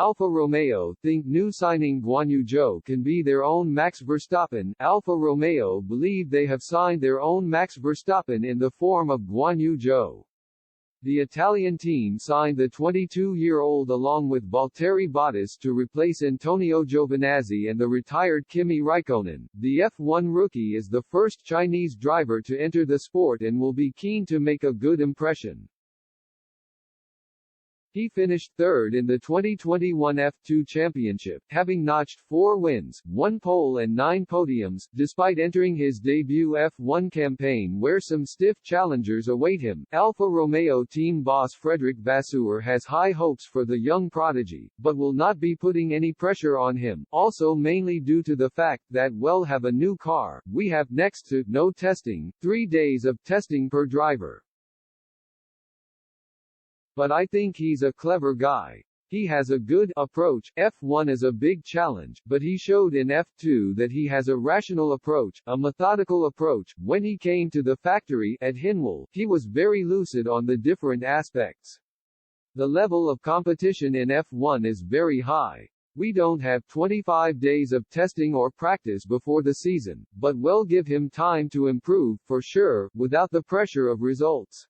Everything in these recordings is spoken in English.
Alfa Romeo think new signing Guan Yu Zhou can be their own Max Verstappen. Alfa Romeo believe they have signed their own Max Verstappen in the form of Guan Yu Zhou. The Italian team signed the 22-year-old along with Valtteri Bottas to replace Antonio Giovinazzi and the retired Kimi Raikkonen. The F1 rookie is the first Chinese driver to enter the sport and will be keen to make a good impression. He finished third in the 2021 F2 Championship, having notched 4 wins, 1 pole and 9 podiums, despite entering his debut F1 campaign where some stiff challengers await him. Alfa Romeo team boss Frederic Vasseur has high hopes for the young prodigy, but will not be putting any pressure on him, also mainly due to the fact that we'll have a new car. We have next to no testing, 3 days of testing per driver. But I think he's a clever guy. He has a good approach. F1 is a big challenge, but he showed in F2 that he has a rational approach, a methodical approach. When he came to the factory at Hinwil, he was very lucid on the different aspects. The level of competition in F1 is very high. We don't have 25 days of testing or practice before the season, but we'll give him time to improve, for sure, without the pressure of results.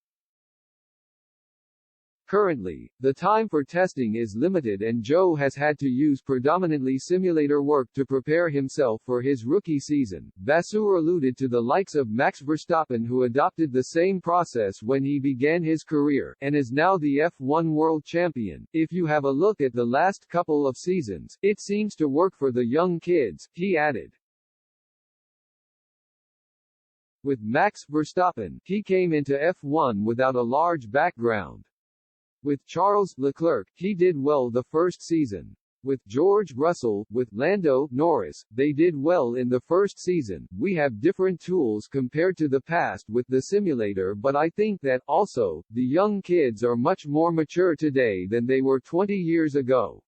Currently, the time for testing is limited and Zhou has had to use predominantly simulator work to prepare himself for his rookie season. Vasseur alluded to the likes of Max Verstappen, who adopted the same process when he began his career, and is now the F1 world champion. If you have a look at the last couple of seasons, it seems to work for the young kids, he added. With Max Verstappen, he came into F1 without a large background. With Charles Leclerc, he did well the first season. With George Russell, with Lando Norris, they did well in the first season. We have different tools compared to the past with the simulator, but I think that, also, the young kids are much more mature today than they were 20 years ago.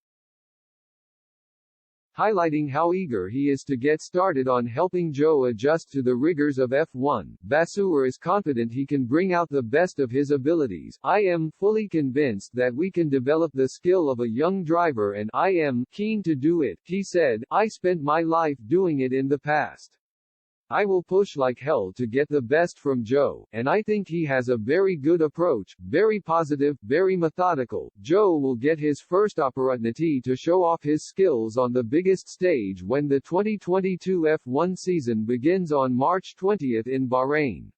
Highlighting how eager he is to get started on helping Zhou adjust to the rigors of F1, Vasseur is confident he can bring out the best of his abilities. I am fully convinced that we can develop the skill of a young driver and I am keen to do it, he said. I spent my life doing it in the past. I will push like hell to get the best from Zhou, and I think he has a very good approach, very positive, very methodical. Zhou will get his first opportunity to show off his skills on the biggest stage when the 2022 F1 season begins on March 20 in Bahrain.